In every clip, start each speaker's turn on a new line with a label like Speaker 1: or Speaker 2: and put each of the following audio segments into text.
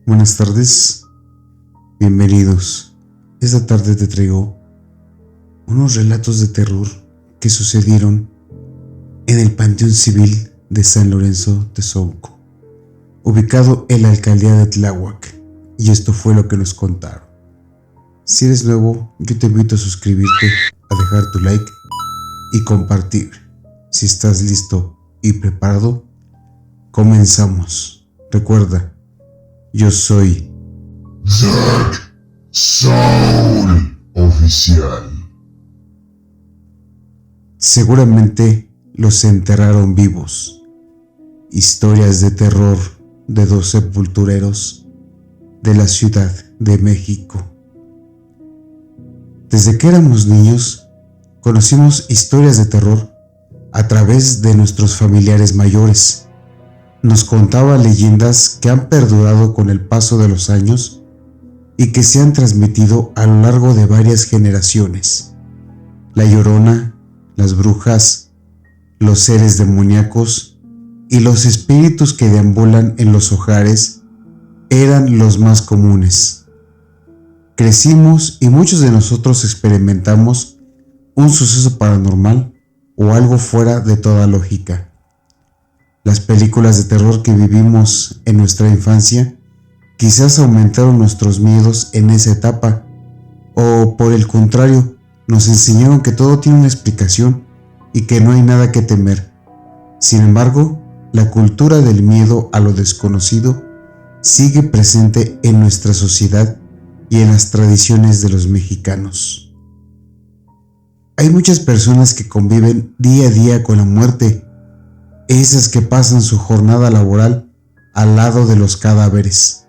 Speaker 1: Buenas tardes, bienvenidos. Esta tarde te traigo unos relatos de terror que sucedieron en el Panteón Civil de San Lorenzo Tezonco, ubicado en la alcaldía de Tláhuac, y esto fue lo que nos contaron. Si eres nuevo, yo te invito a suscribirte, a dejar tu like y compartir. Si estás listo y preparado, comenzamos. Recuerda, yo soy
Speaker 2: Dark Soul Oficial.
Speaker 1: Seguramente los enterraron vivos. Historias de terror de dos sepultureros de la Ciudad de México. Desde que éramos niños, conocimos historias de terror a través de nuestros familiares mayores. Nos contaba leyendas que han perdurado con el paso de los años y que se han transmitido a lo largo de varias generaciones. La Llorona, las brujas, los seres demoníacos y los espíritus que deambulan en los hogares eran los más comunes. Crecimos y muchos de nosotros experimentamos un suceso paranormal o algo fuera de toda lógica. Las películas de terror que vivimos en nuestra infancia quizás aumentaron nuestros miedos en esa etapa, o por el contrario, nos enseñaron que todo tiene una explicación y que no hay nada que temer. Sin embargo, la cultura del miedo a lo desconocido sigue presente en nuestra sociedad y en las tradiciones de los mexicanos. Hay muchas personas que conviven día a día con la muerte, esas que pasan su jornada laboral al lado de los cadáveres.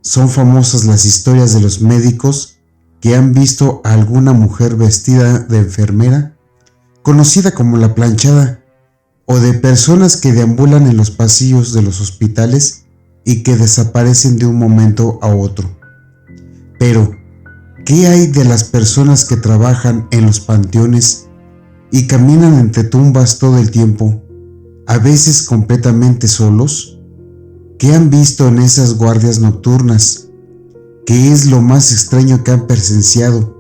Speaker 1: Son famosas las historias de los médicos que han visto a alguna mujer vestida de enfermera, conocida como la planchada, o de personas que deambulan en los pasillos de los hospitales y que desaparecen de un momento a otro. Pero, ¿qué hay de las personas que trabajan en los panteones y caminan entre tumbas todo el tiempo, a veces completamente solos? ¿Qué han visto en esas guardias nocturnas? ¿Qué es lo más extraño que han presenciado?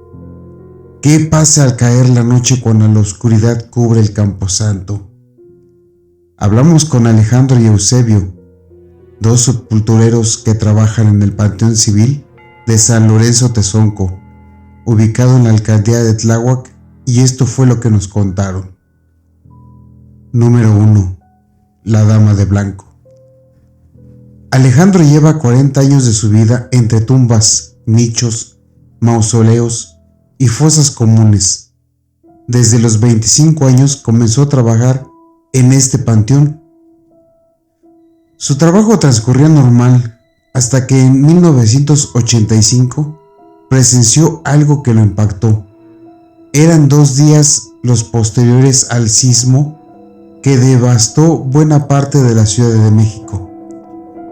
Speaker 1: ¿Qué pasa al caer la noche cuando la oscuridad cubre el camposanto? Hablamos con Alejandro y Eusebio, dos sepultureros que trabajan en el Panteón Civil de San Lorenzo Tezonco, ubicado en la alcaldía de Tláhuac, y esto fue lo que nos contaron. Número 1. La Dama de Blanco. Alejandro lleva 40 años de su vida entre tumbas, nichos, mausoleos y fosas comunes. Desde los 25 años comenzó a trabajar en este panteón. Su trabajo transcurría normal hasta que en 1985 presenció algo que lo impactó. Eran 2 días los posteriores al sismo que devastó buena parte de la Ciudad de México.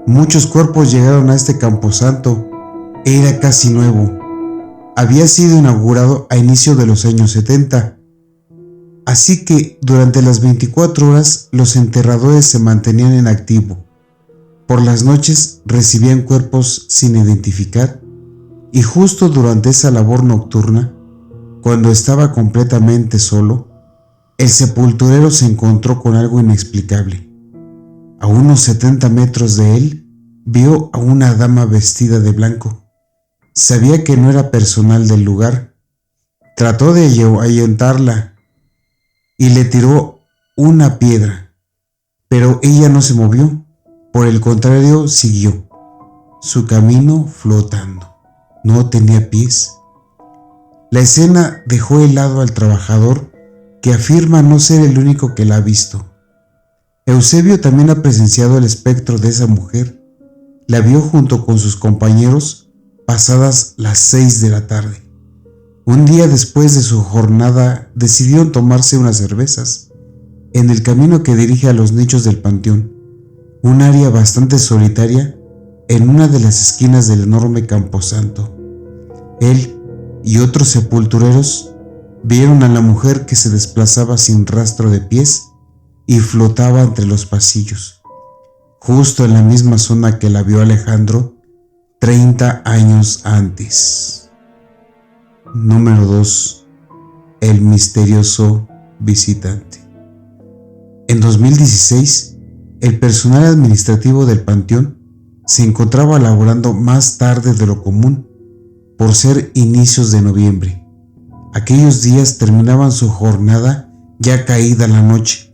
Speaker 1: Muchos cuerpos llegaron a este camposanto. Era casi nuevo. Había sido inaugurado a inicio de los años 70. Así que durante las 24 horas los enterradores se mantenían en activo. Por las noches recibían cuerpos sin identificar, y justo durante esa labor nocturna, cuando estaba completamente solo, el sepulturero se encontró con algo inexplicable. A unos 70 metros de él, vio a una dama vestida de blanco. Sabía que no era personal del lugar. Trató de ahuyentarla y le tiró una piedra, pero ella no se movió. Por el contrario, siguió su camino flotando. No tenía pies. La escena dejó helado al trabajador, que afirma no ser el único que la ha visto. Eusebio también ha presenciado el espectro de esa mujer. La vio junto con sus compañeros pasadas las 6 de la tarde. Un día después de su jornada decidieron tomarse unas cervezas en el camino que dirige a los nichos del panteón, un área bastante solitaria en una de las esquinas del enorme camposanto. Él y otros sepultureros vieron a la mujer que se desplazaba sin rastro de pies y flotaba entre los pasillos. Justo en la misma zona que la vio Alejandro, 30 años antes. Número 2. El misterioso visitante. En 2016, el personal administrativo del panteón se encontraba laborando más tarde de lo común por ser inicios de noviembre. Aquellos días terminaban su jornada ya caída la noche.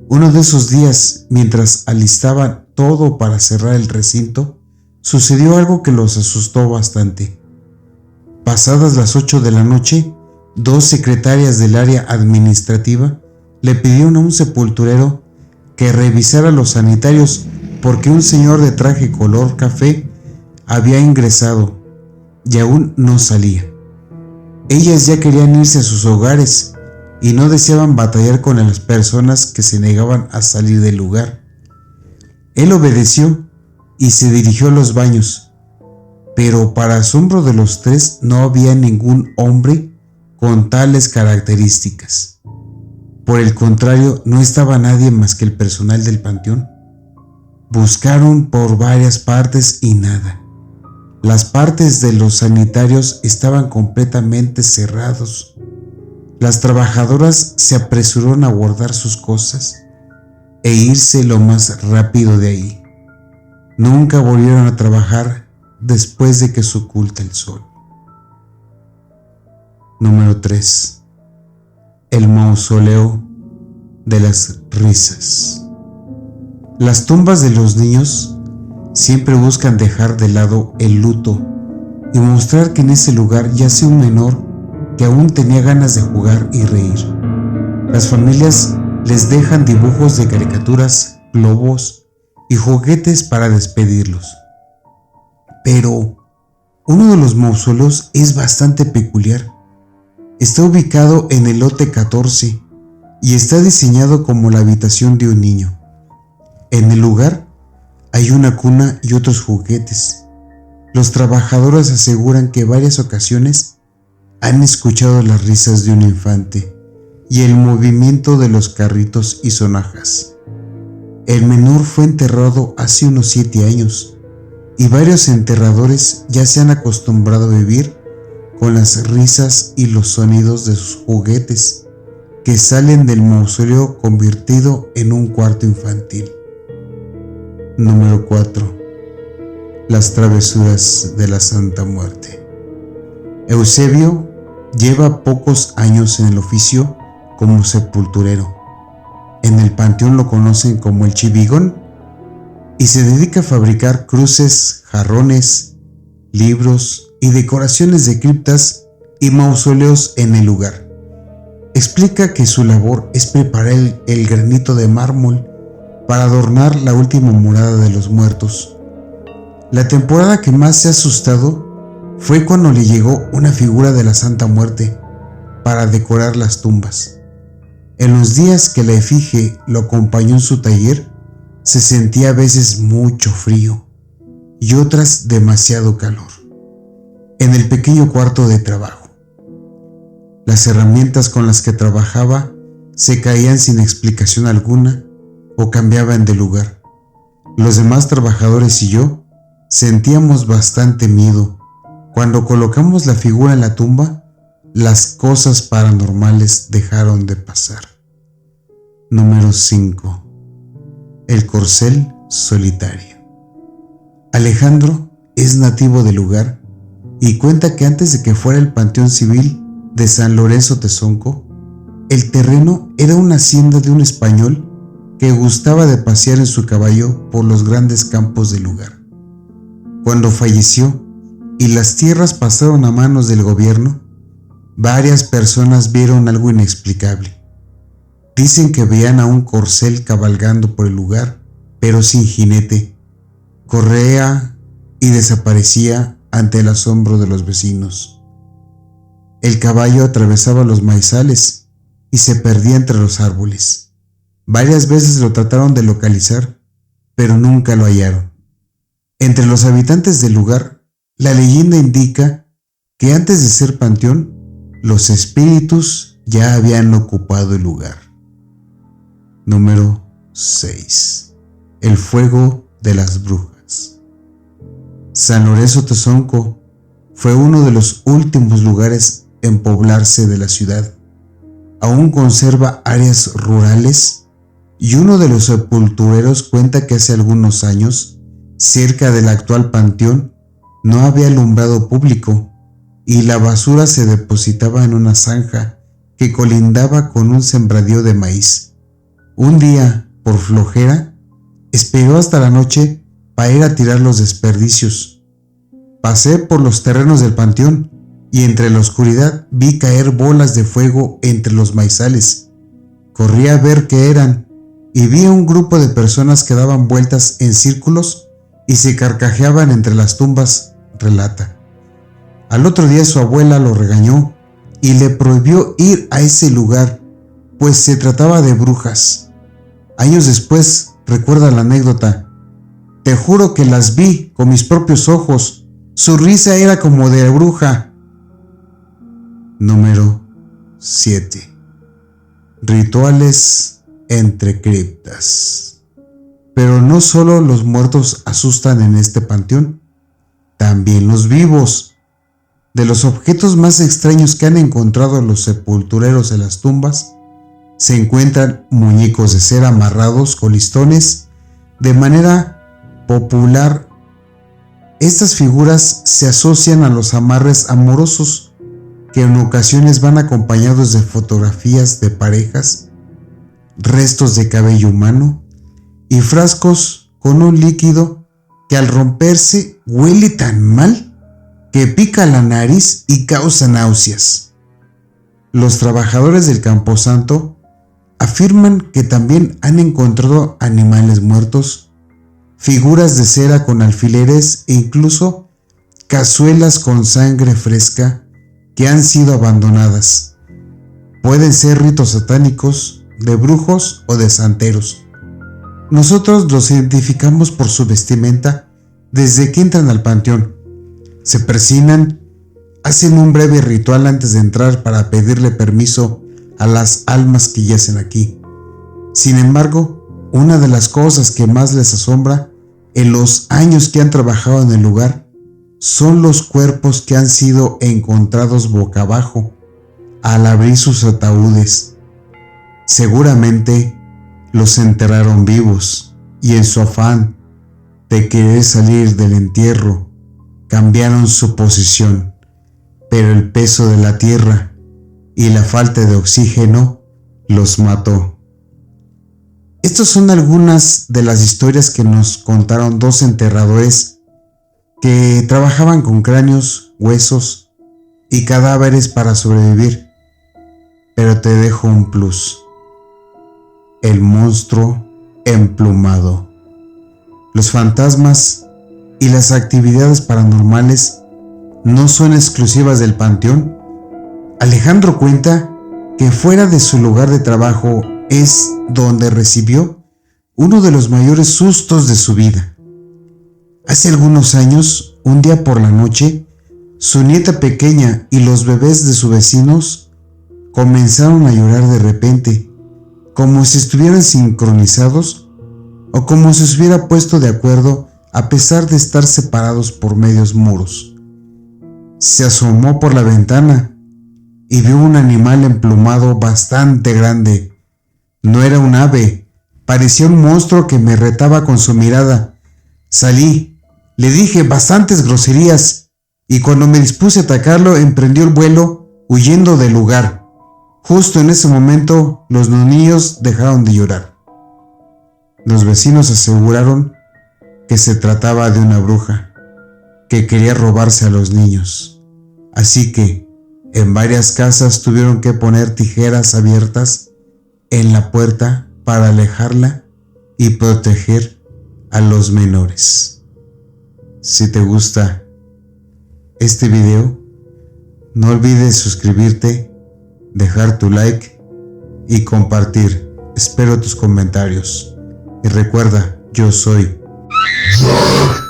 Speaker 1: Uno de esos días, mientras alistaban todo para cerrar el recinto, sucedió algo que los asustó bastante. Pasadas las 8 de la noche, 2 secretarias del área administrativa le pidieron a un sepulturero que revisara los sanitarios porque un señor de traje color café había ingresado y aún no salía. Ellas ya querían irse a sus hogares y no deseaban batallar con las personas que se negaban a salir del lugar. Él obedeció y se dirigió a los baños, pero para asombro de los 3 no había ningún hombre con tales características. Por el contrario, no estaba nadie más que el personal del panteón. Buscaron por varias partes y nada. Las partes de los sanitarios estaban completamente cerrados. Las trabajadoras se apresuraron a guardar sus cosas e irse lo más rápido de ahí. Nunca volvieron a trabajar después de que se oculta el sol. Número 3. El mausoleo de las risas. Las tumbas de los niños siempre buscan dejar de lado el luto y mostrar que en ese lugar yace un menor que aún tenía ganas de jugar y reír. Las familias les dejan dibujos de caricaturas, globos y juguetes para despedirlos. Pero uno de los mausoleos es bastante peculiar. Está ubicado en el lote 14 y está diseñado como la habitación de un niño. En el lugar hay una cuna y otros juguetes. Los trabajadores aseguran que en varias ocasiones han escuchado las risas de un infante y el movimiento de los carritos y sonajas. El menor fue enterrado hace unos 7 años y varios enterradores ya se han acostumbrado a vivir con las risas y los sonidos de sus juguetes que salen del mausoleo convertido en un cuarto infantil. Número 4. Las travesuras de la Santa Muerte. Eusebio lleva pocos años en el oficio como sepulturero. En el panteón lo conocen como el Chivigón y se dedica a fabricar cruces, jarrones, libros y decoraciones de criptas y mausoleos en el lugar. Explica que su labor es preparar el granito de mármol para adornar la última morada de los muertos. La temporada que más se ha asustado fue cuando le llegó una figura de la Santa Muerte para decorar las tumbas. En los días que la efigie lo acompañó en su taller, se sentía a veces mucho frío y otras demasiado calor. En el pequeño cuarto de trabajo, las herramientas con las que trabajaba se caían sin explicación alguna o cambiaban de lugar. Los demás trabajadores y yo sentíamos bastante miedo. Cuando colocamos la figura en la tumba, las cosas paranormales dejaron de pasar. Número 5. El corcel solitario. Alejandro es nativo del lugar y cuenta que antes de que fuera el Panteón Civil de San Lorenzo Tezonco, el terreno era una hacienda de un español que gustaba de pasear en su caballo por los grandes campos del lugar. Cuando falleció y las tierras pasaron a manos del gobierno, varias personas vieron algo inexplicable. Dicen que veían a un corcel cabalgando por el lugar, pero sin jinete. Corría y desaparecía ante el asombro de los vecinos. El caballo atravesaba los maizales y se perdía entre los árboles. Varias veces lo trataron de localizar, pero nunca lo hallaron. Entre los habitantes del lugar, la leyenda indica que antes de ser panteón, los espíritus ya habían ocupado el lugar. Número 6. El fuego de las brujas. San Lorenzo Tezonco fue uno de los últimos lugares en poblarse de la ciudad. Aún conserva áreas rurales y uno de los sepultureros cuenta que hace algunos años, cerca del actual panteón, no había alumbrado público y la basura se depositaba en una zanja que colindaba con un sembradío de maíz. Un día, por flojera, esperó hasta la noche para ir a tirar los desperdicios. Pasé por los terrenos del panteón y entre la oscuridad vi caer bolas de fuego entre los maizales. Corrí a ver qué eran y vi a un grupo de personas que daban vueltas en círculos y se carcajeaban entre las tumbas, relata. Al otro día su abuela lo regañó y le prohibió ir a ese lugar, pues se trataba de brujas. Años después recuerda la anécdota: te juro que las vi con mis propios ojos, su risa era como de bruja. Número 7. Rituales entre criptas. Pero no solo los muertos asustan en este panteón, también los vivos. De los objetos más extraños que han encontrado los sepultureros en las tumbas, se encuentran muñecos de cera amarrados con listones. De manera popular, estas figuras se asocian a los amarres amorosos, que en ocasiones van acompañados de fotografías de parejas, restos de cabello humano y frascos con un líquido que al romperse huele tan mal que pica la nariz y causa náuseas. Los trabajadores del camposanto afirman que también han encontrado animales muertos, figuras de cera con alfileres e incluso cazuelas con sangre fresca que han sido abandonadas. Pueden ser ritos satánicos, de brujos o de santeros. Nosotros los identificamos por su vestimenta desde que entran al panteón. Se persignan, hacen un breve ritual antes de entrar para pedirle permiso a las almas que yacen aquí. Sin embargo, una de las cosas que más les asombra en los años que han trabajado en el lugar son los cuerpos que han sido encontrados boca abajo al abrir sus ataúdes. Seguramente los enterraron vivos y en su afán de querer salir del entierro cambiaron su posición, pero el peso de la tierra y la falta de oxígeno los mató. Estas son algunas de las historias que nos contaron dos enterradores que trabajaban con cráneos, huesos y cadáveres para sobrevivir. Pero te dejo un plus: el monstruo emplumado. Los fantasmas y las actividades paranormales no son exclusivas del panteón. Alejandro cuenta que fuera de su lugar de trabajo es donde recibió uno de los mayores sustos de su vida. Hace algunos años, un día por la noche, su nieta pequeña y los bebés de sus vecinos comenzaron a llorar de repente, como si estuvieran sincronizados o como si se hubiera puesto de acuerdo a pesar de estar separados por medios muros. Se asomó por la ventana y vio un animal emplumado bastante grande. No era un ave, parecía un monstruo que me retaba con su mirada. Salí, le dije bastantes groserías y cuando me dispuse a atacarlo emprendió el vuelo huyendo del lugar. Justo en ese momento los niños dejaron de llorar. Los vecinos aseguraron que se trataba de una bruja que quería robarse a los niños. Así que en varias casas tuvieron que poner tijeras abiertas en la puerta para alejarla y proteger a los menores. Si te gusta este video, no olvides suscribirte, dejar tu like y compartir. Espero tus comentarios. Y recuerda, yo soy
Speaker 2: Dark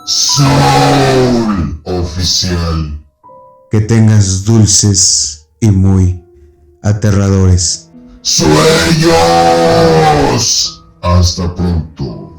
Speaker 2: Soul Oficial.
Speaker 1: Que tengas dulces y muy aterradores
Speaker 2: ¡Sueños! Hasta pronto.